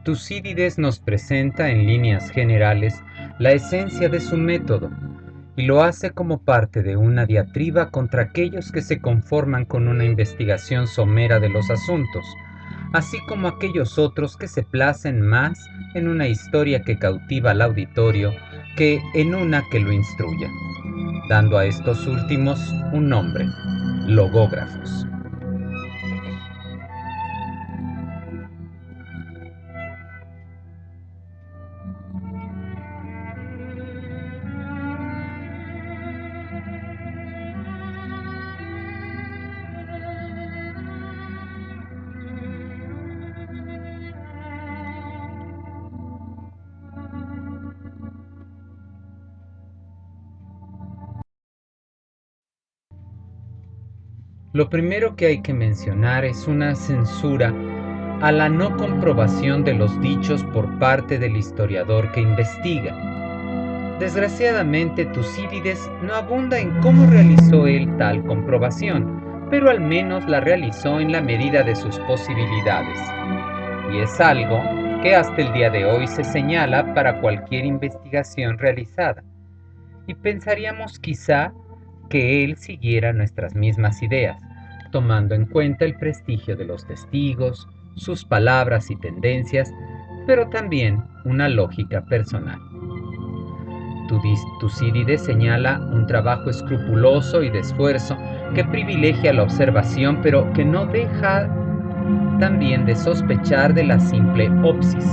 Tucídides nos presenta en líneas generales la esencia de su método y lo hace como parte de una diatriba contra aquellos que se conforman con una investigación somera de los asuntos, así como aquellos otros que se placen más en una historia que cautiva al auditorio que en una que lo instruya, dando a estos últimos un nombre: logógrafos. Lo primero que hay que mencionar es una censura a la no comprobación de los dichos por parte del historiador que investiga. Desgraciadamente, Tucídides no abunda en cómo realizó él tal comprobación, pero al menos la realizó en la medida de sus posibilidades. Y es algo que hasta el día de hoy se señala para cualquier investigación realizada. Y pensaríamos quizá que él siguiera nuestras mismas ideas, tomando en cuenta el prestigio de los testigos, sus palabras y tendencias, pero también una lógica personal. Tucídides señala un trabajo escrupuloso y de esfuerzo que privilegia la observación, pero que no deja también de sospechar de la simple opsis,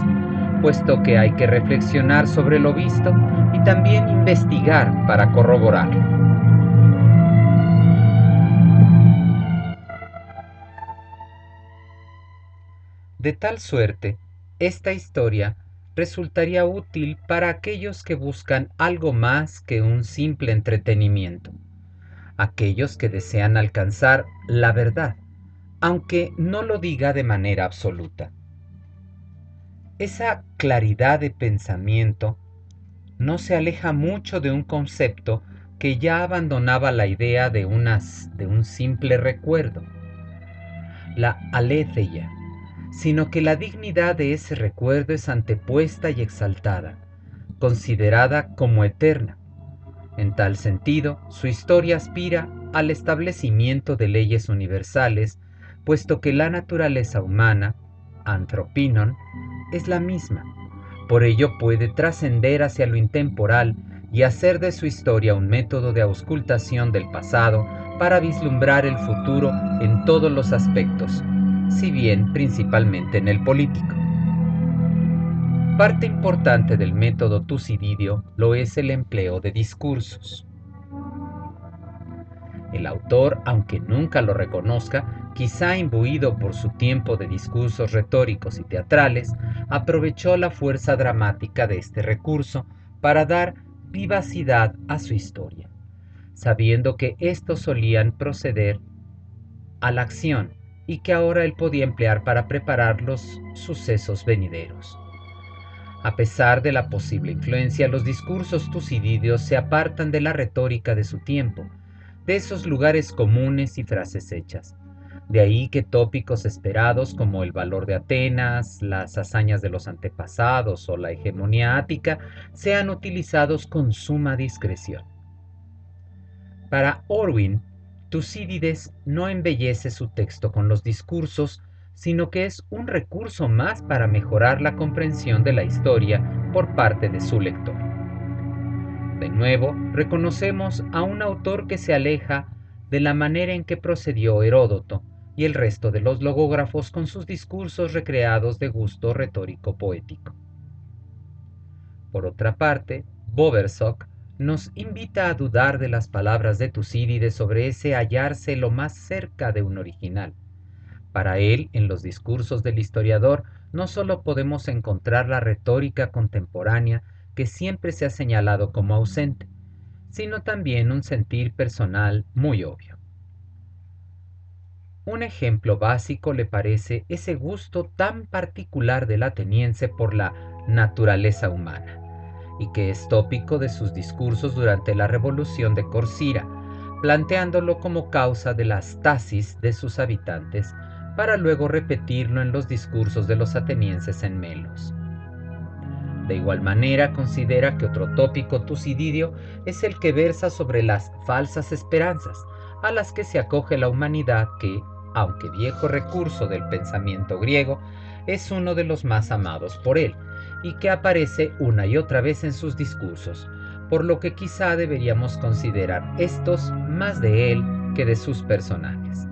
puesto que hay que reflexionar sobre lo visto y también investigar para corroborarlo. De tal suerte, esta historia resultaría útil para aquellos que buscan algo más que un simple entretenimiento, aquellos que desean alcanzar la verdad, aunque no lo diga de manera absoluta. Esa claridad de pensamiento no se aleja mucho de un concepto que ya abandonaba la idea de un simple recuerdo, la aletheia, sino que la dignidad de ese recuerdo es antepuesta y exaltada, considerada como eterna. En tal sentido, su historia aspira al establecimiento de leyes universales, puesto que la naturaleza humana, anthropinon, es la misma. Por ello puede trascender hacia lo intemporal y hacer de su historia un método de auscultación del pasado para vislumbrar el futuro en todos los aspectos, si bien principalmente en el político. Parte importante del método tucididio lo es el empleo de discursos. El autor, aunque nunca lo reconozca, quizá imbuido por su tiempo de discursos retóricos y teatrales, aprovechó la fuerza dramática de este recurso para dar vivacidad a su historia, sabiendo que estos solían proceder a la acción y que ahora él podía emplear para preparar los sucesos venideros. A pesar de la posible influencia, los discursos tucididios se apartan de la retórica de su tiempo, de esos lugares comunes y frases hechas. De ahí que tópicos esperados como el valor de Atenas, las hazañas de los antepasados o la hegemonía ática sean utilizados con suma discreción. Para Orwin, Tucídides no embellece su texto con los discursos, sino que es un recurso más para mejorar la comprensión de la historia por parte de su lector. De nuevo, reconocemos a un autor que se aleja de la manera en que procedió Heródoto y el resto de los logógrafos con sus discursos recreados de gusto retórico poético. Por otra parte, Bowersock nos invita a dudar de las palabras de Tucídides sobre ese hallarse lo más cerca de un original. Para él, en los discursos del historiador, no solo podemos encontrar la retórica contemporánea que siempre se ha señalado como ausente, sino también un sentir personal muy obvio. Un ejemplo básico le parece ese gusto tan particular del ateniense por la naturaleza humana, y que es tópico de sus discursos durante la revolución de Corcira, planteándolo como causa de la stasis de sus habitantes, para luego repetirlo en los discursos de los atenienses en Melos. De igual manera, considera que otro tópico tucididio es el que versa sobre las falsas esperanzas a las que se acoge la humanidad que, aunque viejo recurso del pensamiento griego, es uno de los más amados por él, y que aparece una y otra vez en sus discursos, por lo que quizá deberíamos considerar estos más de él que de sus personajes.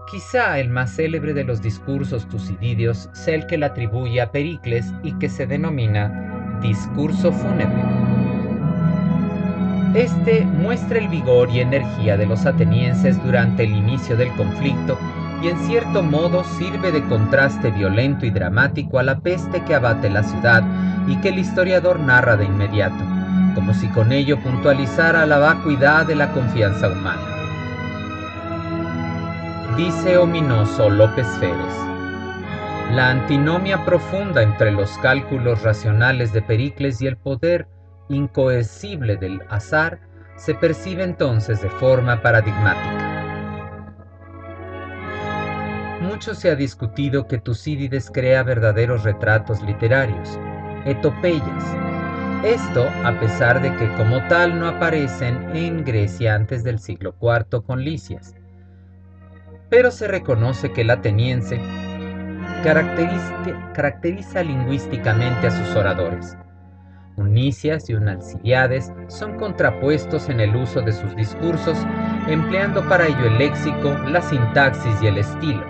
Quizá el más célebre de los discursos tucididios sea el que le atribuye a Pericles y que se denomina Discurso Fúnebre. Este muestra el vigor y energía de los atenienses durante el inicio del conflicto y en cierto modo sirve de contraste violento y dramático a la peste que abate la ciudad y que el historiador narra de inmediato, como si con ello puntualizara la vacuidad de la confianza humana. Dice ominoso López Férez: la antinomia profunda entre los cálculos racionales de Pericles y el poder incoercible del azar se percibe entonces de forma paradigmática. Mucho se ha discutido que Tucídides crea verdaderos retratos literarios, epopeyas. Esto a pesar de que como tal no aparecen en Grecia antes del siglo IV con Lisias. Pero se reconoce que el ateniense caracteriza lingüísticamente a sus oradores. Un Nicias y un Alcibíades son contrapuestos en el uso de sus discursos, empleando para ello el léxico, la sintaxis y el estilo.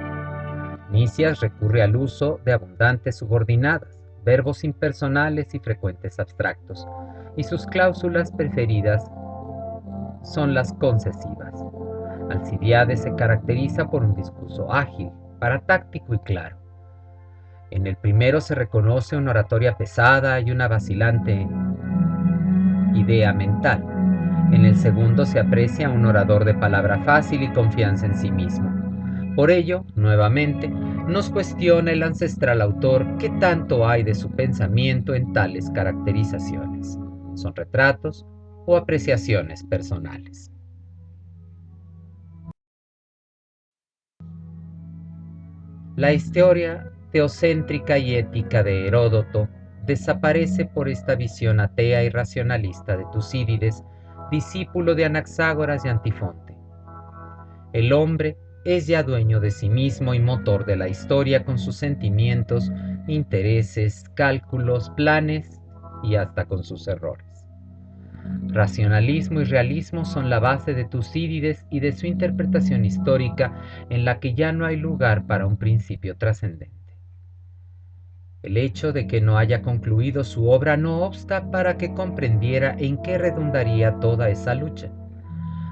Nicias recurre al uso de abundantes subordinadas, verbos impersonales y frecuentes abstractos, y sus cláusulas preferidas son las concesivas. Alcibíades se caracteriza por un discurso ágil, paratáctico y claro. En el primero se reconoce una oratoria pesada y una vacilante idea mental. En el segundo se aprecia un orador de palabra fácil y confianza en sí mismo. Por ello, nuevamente, nos cuestiona el ancestral autor qué tanto hay de su pensamiento en tales caracterizaciones. ¿Son retratos o apreciaciones personales? La historia teocéntrica y ética de Heródoto desaparece por esta visión atea y racionalista de Tucídides, discípulo de Anaxágoras y Antifonte. El hombre es ya dueño de sí mismo y motor de la historia con sus sentimientos, intereses, cálculos, planes y hasta con sus errores. Racionalismo y realismo son la base de Tucídides y de su interpretación histórica en la que ya no hay lugar para un principio trascendente. El hecho de que no haya concluido su obra no obsta para que comprendiera en qué redundaría toda esa lucha.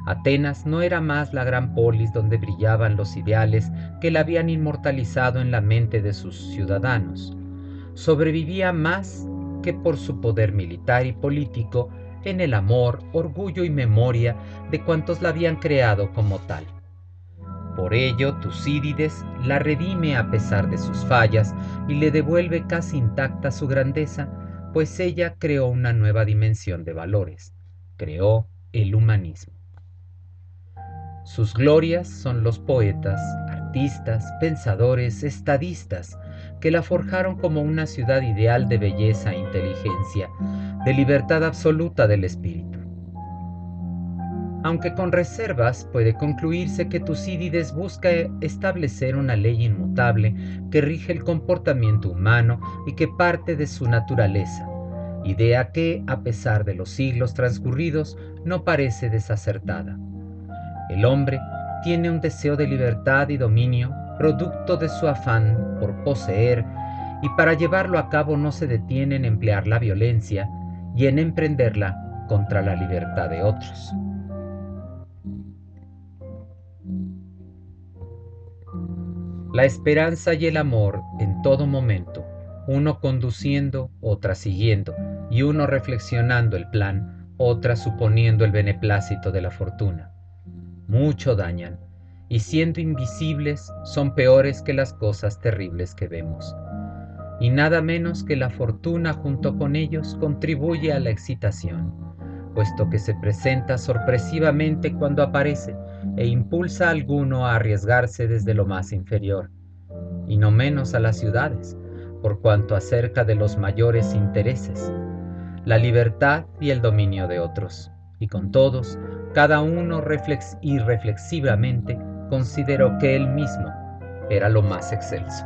Atenas no era más la gran polis donde brillaban los ideales que la habían inmortalizado en la mente de sus ciudadanos. Sobrevivía más que por su poder militar y político en el amor, orgullo y memoria de cuantos la habían creado como tal. Por ello, Tucídides la redime a pesar de sus fallas y le devuelve casi intacta su grandeza, pues ella creó una nueva dimensión de valores, creó el humanismo. Sus glorias son los poetas, artistas, pensadores, estadistas, que la forjaron como una ciudad ideal de belleza e inteligencia, de libertad absoluta del espíritu. Aunque con reservas, puede concluirse que Tucídides busca establecer una ley inmutable que rige el comportamiento humano y que parte de su naturaleza, idea que, a pesar de los siglos transcurridos, no parece desacertada. El hombre tiene un deseo de libertad y dominio, producto de su afán por poseer, y para llevarlo a cabo no se detiene en emplear la violencia y en emprenderla contra la libertad de otros. La esperanza y el amor en todo momento, uno conduciendo, otra siguiendo, y uno reflexionando el plan, otra suponiendo el beneplácito de la fortuna. Mucho dañan, y siendo invisibles son peores que las cosas terribles que vemos. Y nada menos que la fortuna junto con ellos contribuye a la excitación, puesto que se presenta sorpresivamente cuando aparece, e impulsa a alguno a arriesgarse desde lo más inferior, y no menos a las ciudades, por cuanto acerca de los mayores intereses, la libertad y el dominio de otros, y con todos, cada uno irreflexivamente consideró que él mismo era lo más excelso.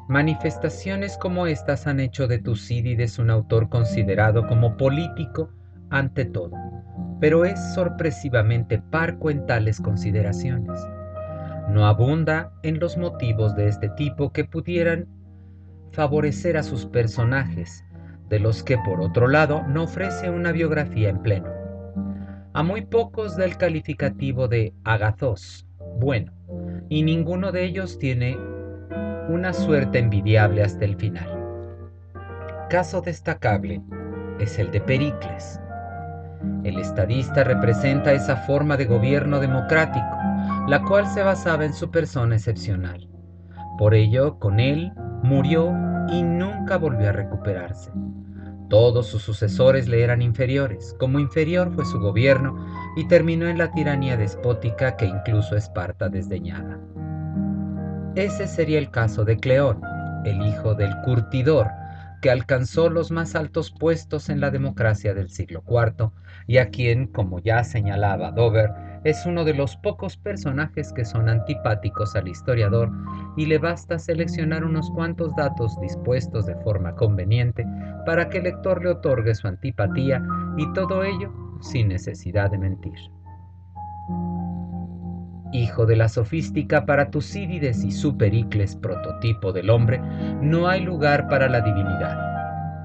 Manifestaciones como estas han hecho de Tucídides un autor considerado como político ante todo, pero es sorpresivamente parco en tales consideraciones. No abunda en los motivos de este tipo que pudieran favorecer a sus personajes, de los que por otro lado no ofrece una biografía en pleno. A muy pocos del calificativo de agathos, bueno, y ninguno de ellos tiene una suerte envidiable hasta el final. Caso destacable es el de Pericles. El estadista representa esa forma de gobierno democrático, la cual se basaba en su persona excepcional. Por ello, con él murió y nunca volvió a recuperarse. Todos sus sucesores le eran inferiores, como inferior fue su gobierno y terminó en la tiranía despótica que incluso Esparta desdeñaba. Ese sería el caso de Cleón, el hijo del curtidor, que alcanzó los más altos puestos en la democracia del siglo IV y a quien, como ya señalaba Dover, es uno de los pocos personajes que son antipáticos al historiador y le basta seleccionar unos cuantos datos dispuestos de forma conveniente para que el lector le otorgue su antipatía, y todo ello sin necesidad de mentir. Hijo de la sofística, para Tucídides y su Pericles, prototipo del hombre, no hay lugar para la divinidad.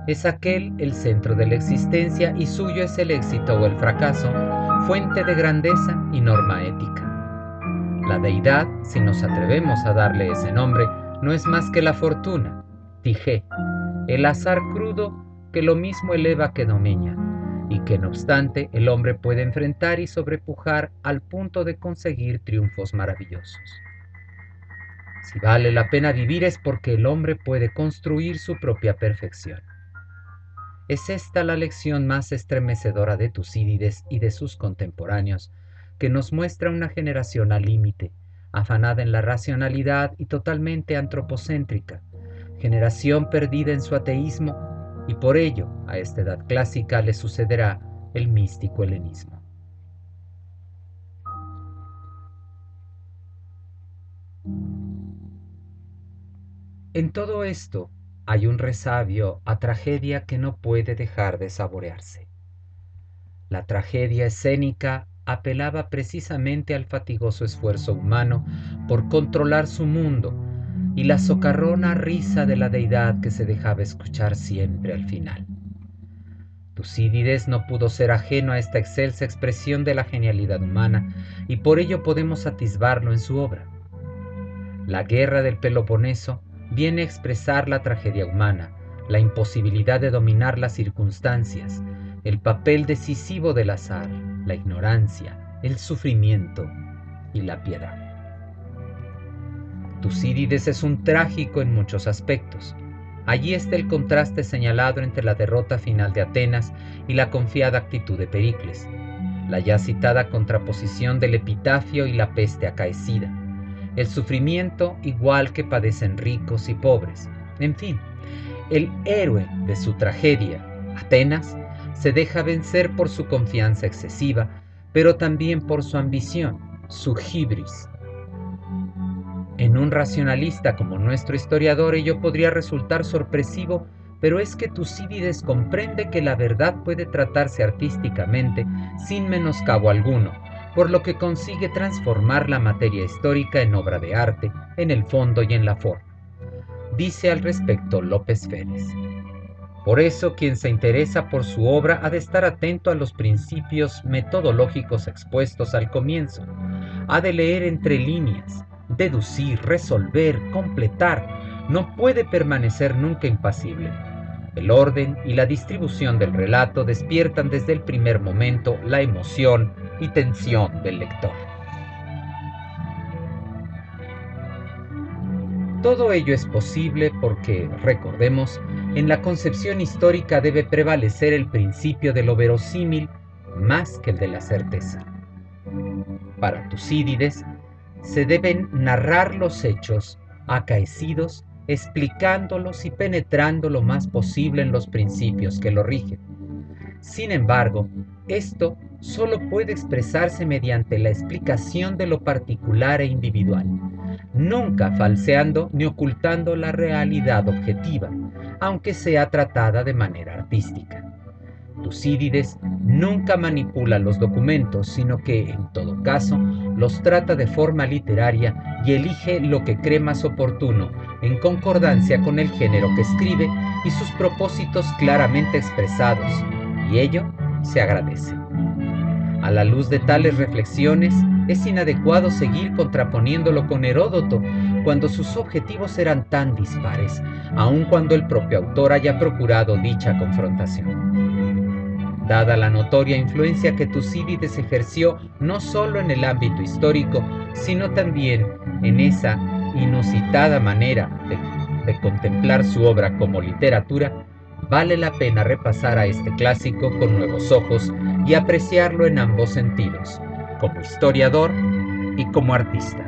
Es aquel el centro de la existencia y suyo es el éxito o el fracaso, fuente de grandeza y norma ética. La deidad, si nos atrevemos a darle ese nombre, no es más que la fortuna, Tige, el azar crudo que lo mismo eleva que domeña, y que no obstante el hombre puede enfrentar y sobrepujar al punto de conseguir triunfos maravillosos. Si vale la pena vivir es porque el hombre puede construir su propia perfección. Es esta la lección más estremecedora de Tucídides y de sus contemporáneos, que nos muestra una generación al límite, afanada en la racionalidad y totalmente antropocéntrica, generación perdida en su ateísmo, y por ello a esta edad clásica le sucederá el místico helenismo. En todo esto hay un resabio a tragedia que no puede dejar de saborearse. La tragedia escénica apelaba precisamente al fatigoso esfuerzo humano por controlar su mundo y la socarrona risa de la deidad que se dejaba escuchar siempre al final. Tucídides no pudo ser ajeno a esta excelsa expresión de la genialidad humana, y por ello podemos atisbarlo en su obra. La guerra del Peloponeso viene a expresar la tragedia humana, la imposibilidad de dominar las circunstancias, el papel decisivo del azar, la ignorancia, el sufrimiento y la piedad. Tucídides es un trágico en muchos aspectos. Allí está el contraste señalado entre la derrota final de Atenas y la confiada actitud de Pericles, la ya citada contraposición del epitafio y la peste acaecida, el sufrimiento igual que padecen ricos y pobres. En fin, el héroe de su tragedia, Atenas, se deja vencer por su confianza excesiva, pero también por su ambición, su hibris. En un racionalista como nuestro historiador ello podría resultar sorpresivo, pero es que Tucídides comprende que la verdad puede tratarse artísticamente sin menoscabo alguno, por lo que consigue transformar la materia histórica en obra de arte, en el fondo y en la forma. Dice al respecto López Férez: por eso quien se interesa por su obra ha de estar atento a los principios metodológicos expuestos al comienzo, ha de leer entre líneas, deducir, resolver, completar, no puede permanecer nunca impasible. El orden y la distribución del relato despiertan desde el primer momento la emoción y tensión del lector. Todo ello es posible porque, recordemos, en la concepción histórica debe prevalecer el principio de lo verosímil más que el de la certeza. Para Tucídides, se deben narrar los hechos acaecidos, explicándolos y penetrando lo más posible en los principios que lo rigen. Sin embargo, esto solo puede expresarse mediante la explicación de lo particular e individual, nunca falseando ni ocultando la realidad objetiva, aunque sea tratada de manera artística. Tucídides nunca manipula los documentos, sino que, en todo caso, los trata de forma literaria y elige lo que cree más oportuno, en concordancia con el género que escribe y sus propósitos claramente expresados, y ello se agradece. A la luz de tales reflexiones, es inadecuado seguir contraponiéndolo con Heródoto cuando sus objetivos eran tan dispares, aun cuando el propio autor haya procurado dicha confrontación. Dada la notoria influencia que Tucídides ejerció no solo en el ámbito histórico, sino también en esa inusitada manera de contemplar su obra como literatura, vale la pena repasar a este clásico con nuevos ojos y apreciarlo en ambos sentidos, como historiador y como artista.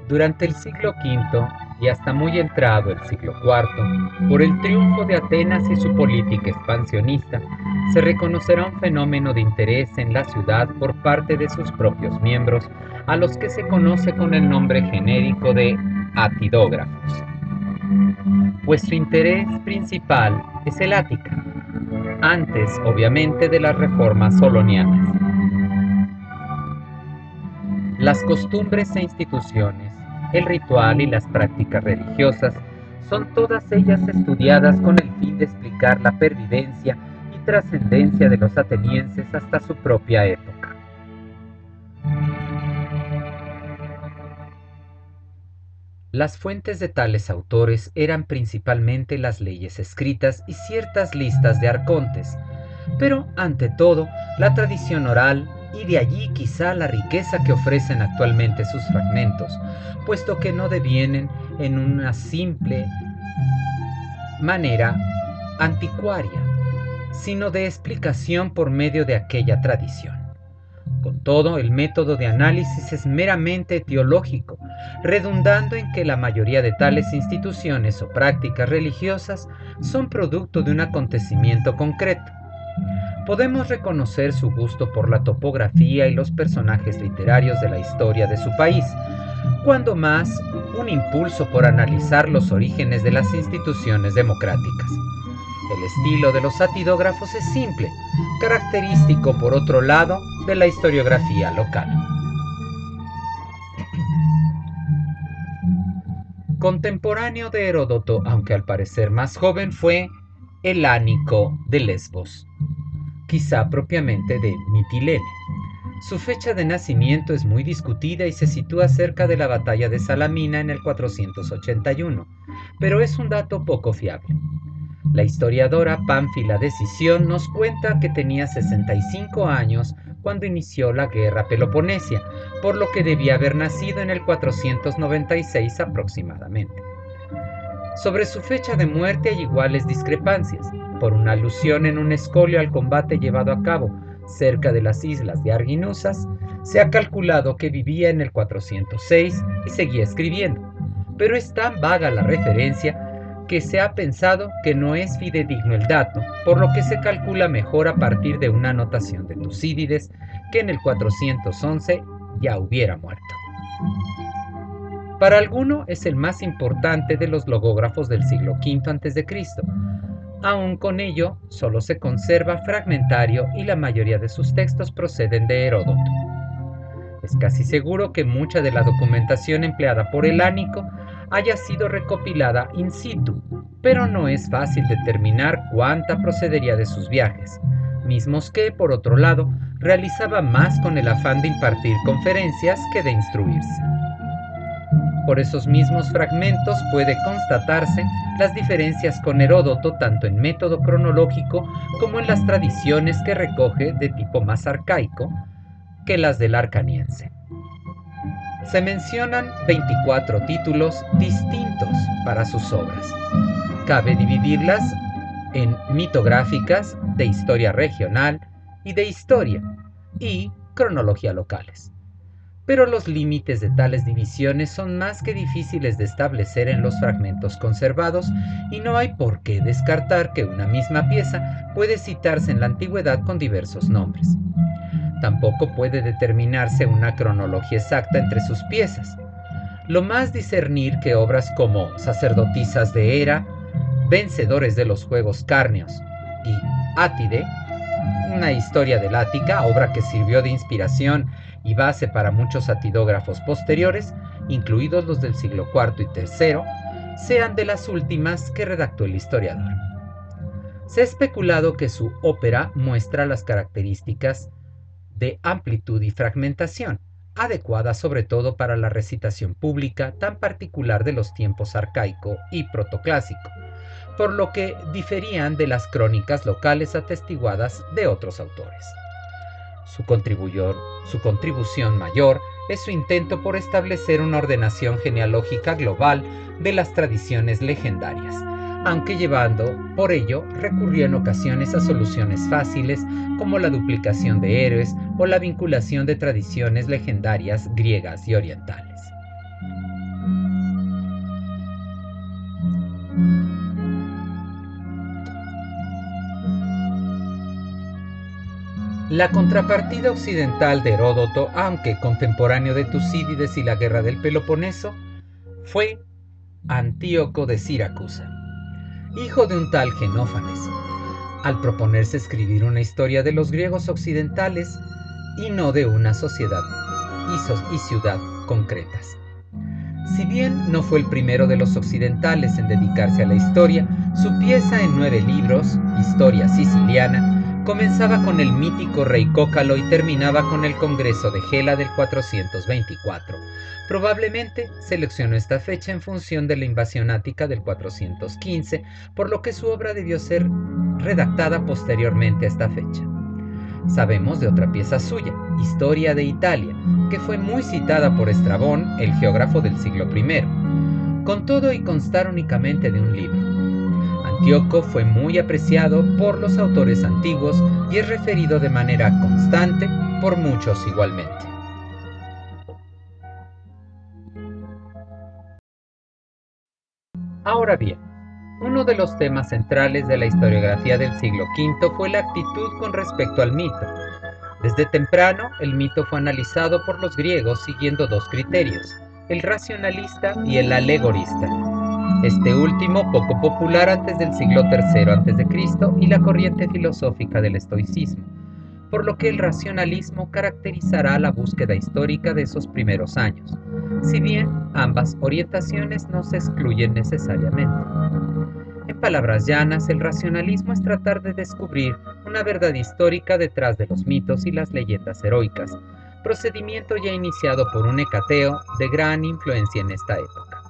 Durante el siglo V y hasta muy entrado el siglo IV, por el triunfo de Atenas y su política expansionista, se reconocerá un fenómeno de interés en la ciudad por parte de sus propios miembros, a los que se conoce con el nombre genérico de atidógrafos. Pues su interés principal es el Ática, antes obviamente de las reformas solonianas. Las costumbres e instituciones, el ritual y las prácticas religiosas son todas ellas estudiadas con el fin de explicar la pervivencia y trascendencia de los atenienses hasta su propia época. Las fuentes de tales autores eran principalmente las leyes escritas y ciertas listas de arcontes, pero ante todo la tradición oral, y de allí quizá la riqueza que ofrecen actualmente sus fragmentos, puesto que no devienen en una simple manera anticuaria, sino de explicación por medio de aquella tradición. Con todo, el método de análisis es meramente etiológico, redundando en que la mayoría de tales instituciones o prácticas religiosas son producto de un acontecimiento concreto. Podemos reconocer su gusto por la topografía y los personajes literarios de la historia de su país, cuando más un impulso por analizar los orígenes de las instituciones democráticas. El estilo de los atidógrafos es simple, característico por otro lado de la historiografía local. Contemporáneo de Heródoto, aunque al parecer más joven, fue Helánico de Lesbos, quizá propiamente de Mitilene. Su fecha de nacimiento es muy discutida y se sitúa cerca de la batalla de Salamina en el 481, pero es un dato poco fiable. La historiadora Pánfila de Sición nos cuenta que tenía 65 años cuando inició la guerra peloponesia, por lo que debía haber nacido en el 496 aproximadamente. Sobre su fecha de muerte hay iguales discrepancias, por una alusión en un escolio al combate llevado a cabo cerca de las islas de Arginusas. Se ha calculado que vivía en el 406 y seguía escribiendo, pero es tan vaga la referencia que se ha pensado que no es fidedigno el dato, por lo que se calcula mejor a partir de una anotación de Tucídides que en el 411 ya hubiera muerto. Para alguno es el más importante de los logógrafos del siglo V a.C. Aún con ello, solo se conserva fragmentario y la mayoría de sus textos proceden de Heródoto. Es casi seguro que mucha de la documentación empleada por Helánico haya sido recopilada in situ, pero no es fácil determinar cuánta procedería de sus viajes, mismos que, por otro lado, realizaba más con el afán de impartir conferencias que de instruirse. Por esos mismos fragmentos puede constatarse las diferencias con Heródoto tanto en método cronológico como en las tradiciones que recoge de tipo más arcaico que las del Arcaniense. Se mencionan 24 títulos distintos para sus obras. Cabe dividirlas en mitográficas, de historia regional y de historia, y cronología locales. Pero los límites de tales divisiones son más que difíciles de establecer en los fragmentos conservados y no hay por qué descartar que una misma pieza puede citarse en la antigüedad con diversos nombres. Tampoco puede determinarse una cronología exacta entre sus piezas. Lo más discernir que obras como Sacerdotisas de Hera, Vencedores de los Juegos Cárneos y Átide, una historia del Ática, obra que sirvió de inspiración y base para muchos atidógrafos posteriores, incluidos los del siglo IV y III, sean de las últimas que redactó el historiador. Se ha especulado que su ópera muestra las características de amplitud y fragmentación, adecuada sobre todo para la recitación pública tan particular de los tiempos arcaico y protoclásico, por lo que diferían de las crónicas locales atestiguadas de otros autores. Su contribución mayor es su intento por establecer una ordenación genealógica global de las tradiciones legendarias, aunque llevando por ello recurrió en ocasiones a soluciones fáciles como la duplicación de héroes o la vinculación de tradiciones legendarias griegas y orientales. La contrapartida occidental de Heródoto, aunque contemporáneo de Tucídides y la guerra del Peloponeso, fue Antíoco de Siracusa, hijo de un tal Genófanes, al proponerse escribir una historia de los griegos occidentales y no de una sociedad y ciudad concretas. Si bien no fue el primero de los occidentales en dedicarse a la historia, su pieza en 9 libros, Historia Siciliana, comenzaba con el mítico rey Cócalo y terminaba con el Congreso de Gela del 424. Probablemente seleccionó esta fecha en función de la invasión ática del 415, por lo que su obra debió ser redactada posteriormente a esta fecha. Sabemos de otra pieza suya, Historia de Italia, que fue muy citada por Estrabón, el geógrafo del siglo I, con todo y constar únicamente de un libro. Antíoco fue muy apreciado por los autores antiguos y es referido de manera constante por muchos igualmente. Ahora bien, uno de los temas centrales de la historiografía del siglo V fue la actitud con respecto al mito. Desde temprano, el mito fue analizado por los griegos siguiendo 2 criterios, el racionalista y el alegorista. Este último poco popular antes del siglo III a.C. y la corriente filosófica del estoicismo, por lo que el racionalismo caracterizará la búsqueda histórica de esos primeros años, si bien ambas orientaciones no se excluyen necesariamente. En palabras llanas, el racionalismo es tratar de descubrir una verdad histórica detrás de los mitos y las leyendas heroicas, procedimiento ya iniciado por un Hecateo de gran influencia en esta época.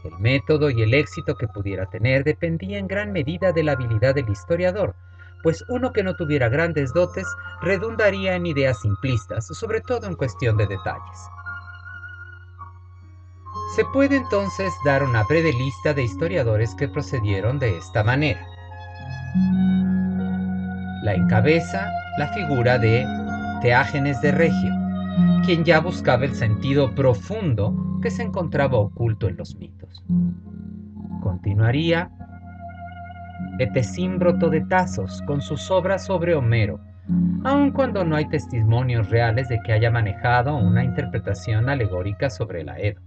El método y el éxito que pudiera tener dependía en gran medida de la habilidad del historiador, pues uno que no tuviera grandes dotes redundaría en ideas simplistas, sobre todo en cuestión de detalles. Se puede entonces dar una breve lista de historiadores que procedieron de esta manera. La encabeza la figura de Teágenes de Regio, quien ya buscaba el sentido profundo que se encontraba oculto en los mitos. Continuaría Etesímbroto de Tasos con sus obras sobre Homero, aun cuando no hay testimonios reales de que haya manejado una interpretación alegórica sobre la Edo.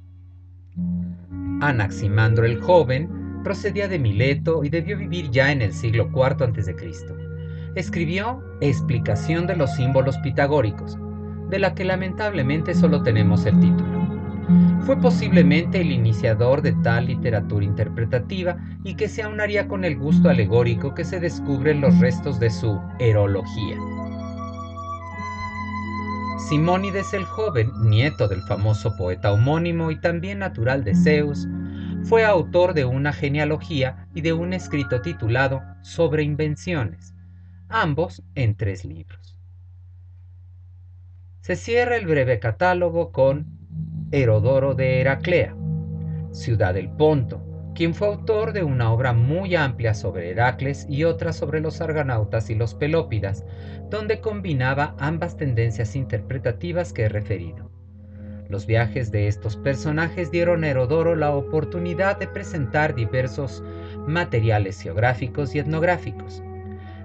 Anaximandro el Joven procedía de Mileto y debió vivir ya en el siglo IV a.C. Escribió Explicación de los símbolos pitagóricos, de la que lamentablemente solo tenemos el título. Fue posiblemente el iniciador de tal literatura interpretativa y que se aunaría con el gusto alegórico que se descubre en los restos de su Herología. Simónides el joven, nieto del famoso poeta homónimo y también natural de Zeus, fue autor de una genealogía y de un escrito titulado Sobre invenciones, ambos en 3 libros. Se cierra el breve catálogo con Herodoro de Heraclea, ciudad del Ponto, quien fue autor de una obra muy amplia sobre Heracles y otra sobre los argonautas y los pelópidas, donde combinaba ambas tendencias interpretativas que he referido. Los viajes de estos personajes dieron a Herodoro la oportunidad de presentar diversos materiales geográficos y etnográficos.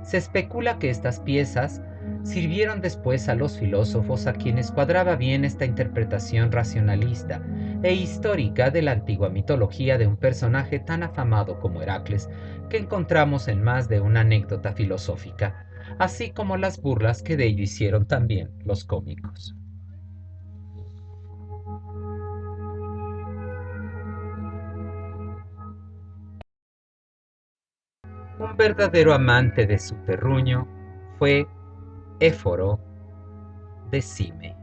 Se especula que estas piezas sirvieron después a los filósofos a quienes cuadraba bien esta interpretación racionalista e histórica de la antigua mitología de un personaje tan afamado como Heracles, que encontramos en más de una anécdota filosófica, así como las burlas que de ello hicieron también los cómicos. Un verdadero amante de su terruño fue Éforo de Cime,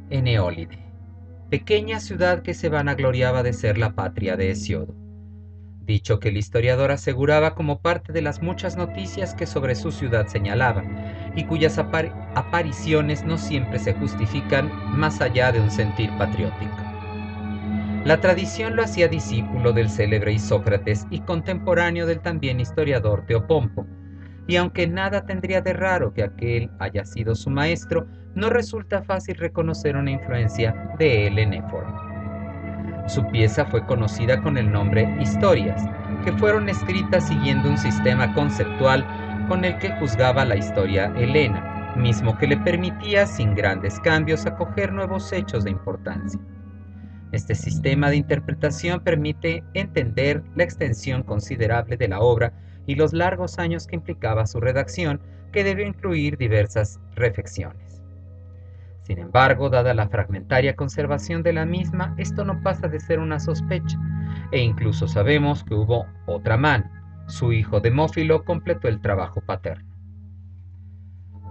en Eólide, pequeña ciudad que se vanagloriaba de ser la patria de Hesiodo. Dicho que el historiador aseguraba como parte de las muchas noticias que sobre su ciudad señalaban, y cuyas apariciones no siempre se justifican más allá de un sentir patriótico. La tradición lo hacía discípulo del célebre Isócrates y contemporáneo del también historiador Teopompo, y aunque nada tendría de raro que aquel haya sido su maestro, no resulta fácil reconocer una influencia de él en Éforo. Su pieza fue conocida con el nombre Historias, que fueron escritas siguiendo un sistema conceptual con el que juzgaba la historia helena, mismo que le permitía sin grandes cambios acoger nuevos hechos de importancia. Este sistema de interpretación permite entender la extensión considerable de la obra y los largos años que implicaba su redacción, que debió incluir diversas reflexiones. Sin embargo, dada la fragmentaria conservación de la misma, esto no pasa de ser una sospecha, e incluso sabemos que hubo otra mano. Su hijo Demófilo completó el trabajo paterno.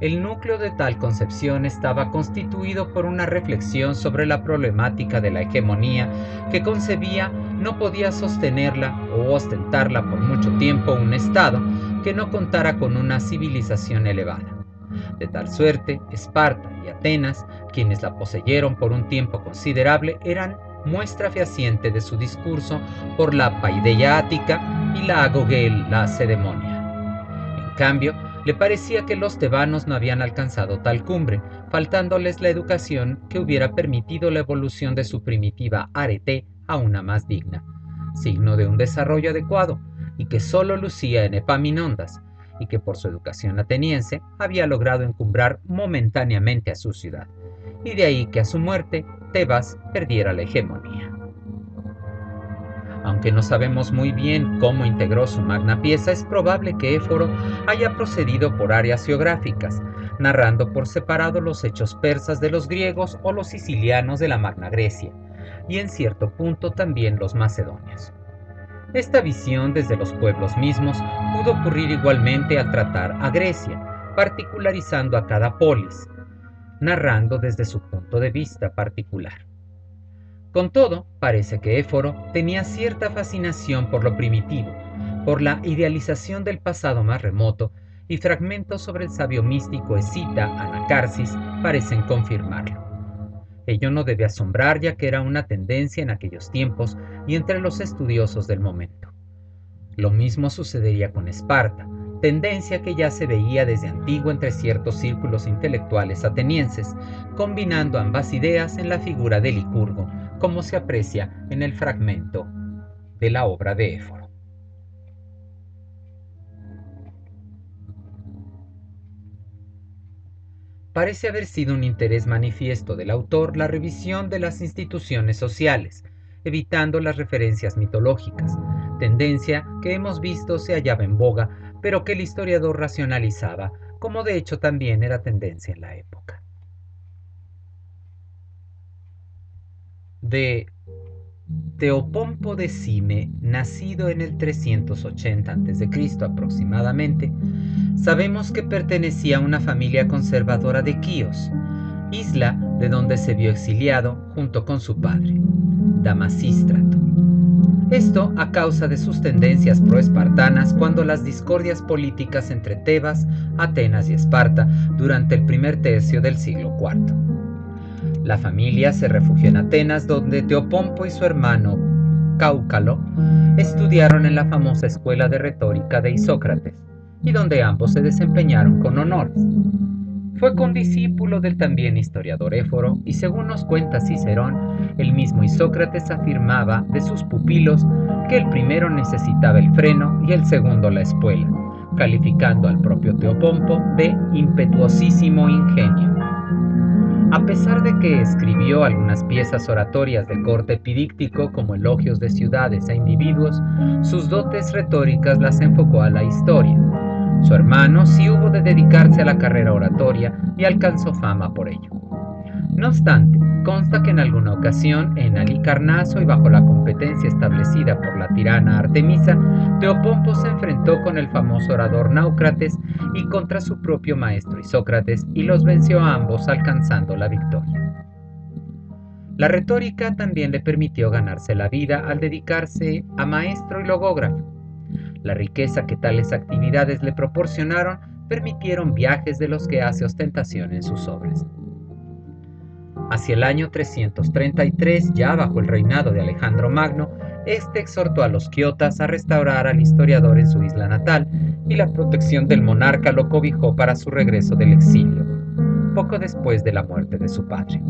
El núcleo de tal concepción estaba constituido por una reflexión sobre la problemática de la hegemonía que concebía no podía sostenerla o ostentarla por mucho tiempo un Estado que no contara con una civilización elevada. De tal suerte, Esparta y Atenas, quienes la poseyeron por un tiempo considerable, eran muestra fehaciente de su discurso por la paideia ática y la lacedemonia. En cambio, le parecía que los tebanos no habían alcanzado tal cumbre, faltándoles la educación que hubiera permitido la evolución de su primitiva arete a una más digna, signo de un desarrollo adecuado, y que solo lucía en Epaminondas, y que por su educación ateniense había logrado encumbrar momentáneamente a su ciudad, y de ahí que a su muerte Tebas perdiera la hegemonía. Aunque no sabemos muy bien cómo integró su magna pieza, es probable que Éforo haya procedido por áreas geográficas, narrando por separado los hechos persas de los griegos o los sicilianos de la Magna Grecia, y en cierto punto también los macedonios. Esta visión desde los pueblos mismos pudo ocurrir igualmente al tratar a Grecia, particularizando a cada polis, narrando desde su punto de vista particular. Con todo, parece que Éforo tenía cierta fascinación por lo primitivo, por la idealización del pasado más remoto, y fragmentos sobre el sabio místico escita Anacarsis parecen confirmarlo. Ello no debe asombrar, ya que era una tendencia en aquellos tiempos y entre los estudiosos del momento. Lo mismo sucedería con Esparta, tendencia que ya se veía desde antiguo entre ciertos círculos intelectuales atenienses, combinando ambas ideas en la figura de Licurgo, como se aprecia en el fragmento de la obra de Éforo. Parece haber sido un interés manifiesto del autor la revisión de las instituciones sociales, evitando las referencias mitológicas, tendencia que hemos visto se hallaba en boga, pero que el historiador racionalizaba, como de hecho también era tendencia en la época. de Teopompo de Cime, nacido en el 380 a.C. aproximadamente, sabemos que pertenecía a una familia conservadora de Quíos, isla de donde se vio exiliado junto con su padre, Damasístrato. Esto a causa de sus tendencias proespartanas cuando las discordias políticas entre Tebas, Atenas y Esparta durante el primer tercio del siglo IV. La familia se refugió en Atenas, donde Teopompo y su hermano Cáucalo estudiaron en la famosa escuela de retórica de Isócrates, y donde ambos se desempeñaron con honores. Fue condiscípulo del también historiador Éforo, y según nos cuenta Cicerón, el mismo Isócrates afirmaba de sus pupilos que el primero necesitaba el freno y el segundo la espuela, calificando al propio Teopompo de impetuosísimo ingenio. A pesar de que escribió algunas piezas oratorias de corte epidíctico como elogios de ciudades e individuos, sus dotes retóricas las enfocó a la historia. Su hermano sí hubo de dedicarse a la carrera oratoria y alcanzó fama por ello. No obstante, consta que en alguna ocasión, en Halicarnaso y bajo la competencia establecida por la tirana Artemisa, Teopompo se enfrentó con el famoso orador Náucrates y contra su propio maestro Isócrates, y los venció a ambos alcanzando la victoria. La retórica también le permitió ganarse la vida al dedicarse a maestro y logógrafo. La riqueza que tales actividades le proporcionaron permitieron viajes de los que hace ostentación en sus obras. Hacia el año 333, ya bajo el reinado de Alejandro Magno, este exhortó a los quiotas a restaurar al historiador en su isla natal, y la protección del monarca lo cobijó para su regreso del exilio, poco después de la muerte de su padre.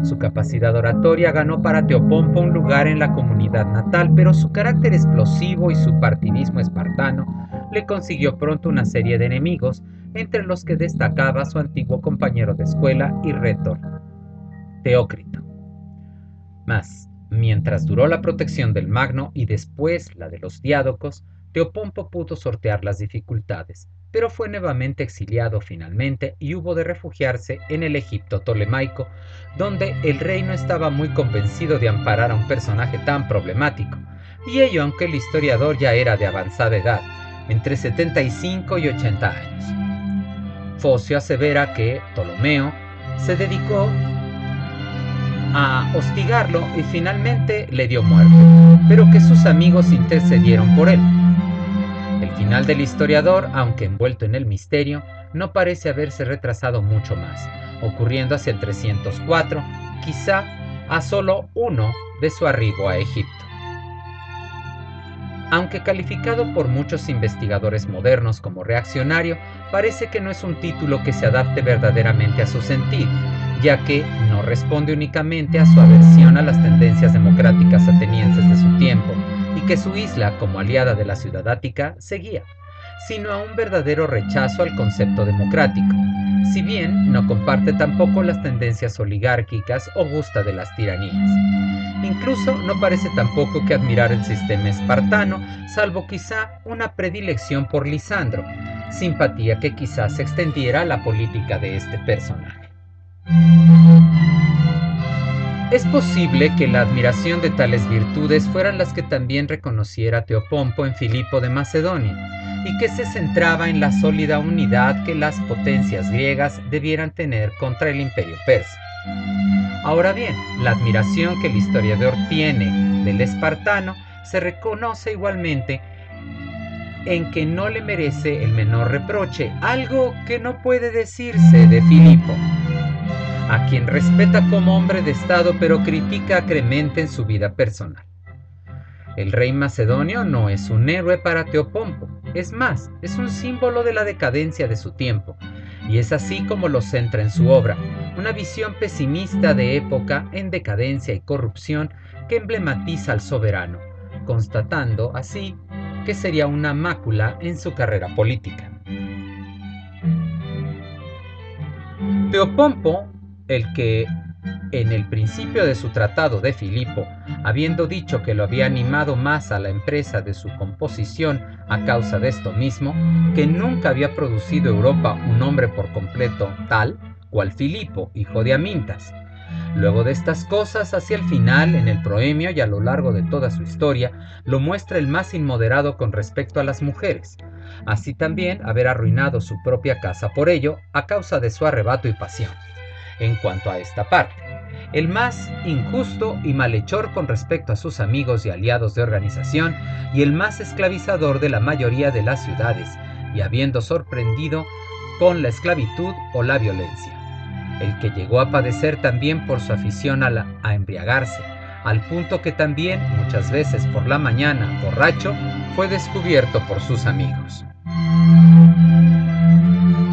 Su capacidad oratoria ganó para Teopompo un lugar en la comunidad natal, pero su carácter explosivo y su partidismo espartano le consiguió pronto una serie de enemigos, entre los que destacaba su antiguo compañero de escuela y rétor, Teócrito. Mas, mientras duró la protección del Magno y después la de los Diádocos, Teopompo pudo sortear las dificultades, pero fue nuevamente exiliado finalmente y hubo de refugiarse en el Egipto tolemaico, donde el rey no estaba muy convencido de amparar a un personaje tan problemático, y ello aunque el historiador ya era de avanzada edad, entre 75 y 80 años. Focio asevera que Ptolomeo se dedicó a hostigarlo y finalmente le dio muerte, pero que sus amigos intercedieron por él. El final del historiador, aunque envuelto en el misterio, no parece haberse retrasado mucho más, ocurriendo hacia el 304, quizá a solo uno de su arribo a Egipto. Aunque calificado por muchos investigadores modernos como reaccionario, parece que no es un título que se adapte verdaderamente a su sentir, ya que no responde únicamente a su aversión a las tendencias democráticas atenienses de su tiempo, y que su isla, como aliada de la ciudad ática, seguía, sino a un verdadero rechazo al concepto democrático, si bien no comparte tampoco las tendencias oligárquicas o gusta de las tiranías. Incluso no parece tampoco que admirar el sistema espartano, salvo quizá una predilección por Lisandro, simpatía que quizás se extendiera a la política de este personaje. Es posible que la admiración de tales virtudes fueran las que también reconociera Teopompo en Filipo de Macedonia, y que se centraba en la sólida unidad que las potencias griegas debieran tener contra el imperio persa. Ahora bien, la admiración que el historiador tiene del espartano se reconoce igualmente en que no le merece el menor reproche, algo que no puede decirse de Filipo, a quien respeta como hombre de estado pero critica acremente en su vida personal. El rey macedonio no es un héroe para Teopompo, es más, es un símbolo de la decadencia de su tiempo, y es así como lo centra en su obra, una visión pesimista de época en decadencia y corrupción que emblematiza al soberano, constatando así que sería una mácula en su carrera política. Teopompo, el que en el principio de su tratado de Filipo, habiendo dicho que lo había animado más a la empresa de su composición a causa de esto mismo, que nunca había producido Europa un hombre por completo tal cual Filipo, hijo de Amintas, Luego de estas cosas, hacia el final, en el proemio y a lo largo de toda su historia, lo muestra el más inmoderado con respecto a las mujeres. Así también haber arruinado su propia casa por ello, a causa de su arrebato y pasión. En cuanto a esta parte, el más injusto y malhechor con respecto a sus amigos y aliados de organización, y el más esclavizador de la mayoría de las ciudades, y habiendo sorprendido con la esclavitud o la violencia. El que llegó a padecer también por su afición a embriagarse, al punto que también, muchas veces por la mañana, borracho, fue descubierto por sus amigos.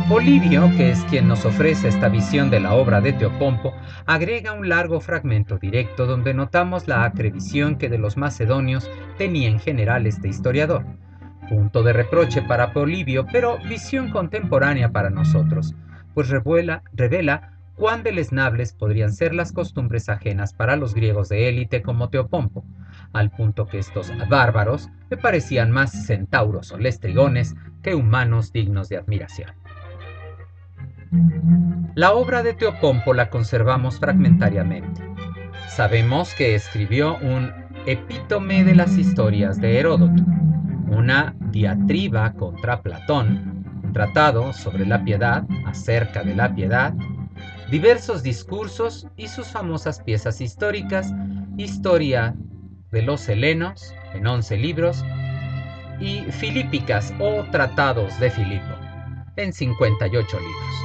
Polibio, que es quien nos ofrece esta visión de la obra de Teopompo, agrega un largo fragmento directo donde notamos la acre visión que de los macedonios tenía en general este historiador. Punto de reproche para Polibio, pero visión contemporánea para nosotros, pues revela cuán deleznables podrían ser las costumbres ajenas para los griegos de élite como Teopompo, al punto que estos bárbaros le parecían más centauros o lestrigones que humanos dignos de admiración. La obra de Teopompo la conservamos fragmentariamente. Sabemos que escribió un epítome de las historias de Heródoto, una diatriba contra Platón, un tratado sobre la piedad, acerca de la piedad, diversos discursos y sus famosas piezas históricas, Historia de los Helenos, en 11 libros, y Filípicas o Tratados de Filipo, en 58 libros.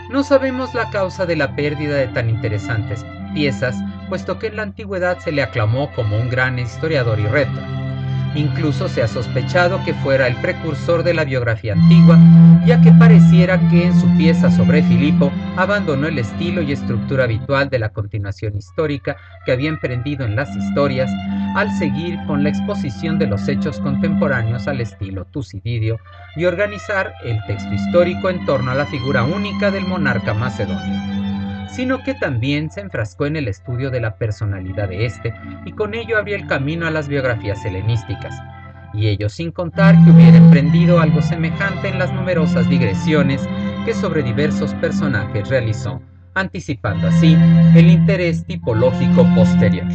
No sabemos la causa de la pérdida de tan interesantes piezas, puesto que en la antigüedad se le aclamó como un gran historiador y reto. Incluso se ha sospechado que fuera el precursor de la biografía antigua, ya que pareciera que en su pieza sobre Filipo abandonó el estilo y estructura habitual de la continuación histórica que había emprendido en las historias, al seguir con la exposición de los hechos contemporáneos al estilo Tucididio y organizar el texto histórico en torno a la figura única del monarca macedonio, sino que también se enfrascó en el estudio de la personalidad de este y con ello abrió el camino a las biografías helenísticas, y ello sin contar que hubiera emprendido algo semejante en las numerosas digresiones que sobre diversos personajes realizó, anticipando así el interés tipológico posterior.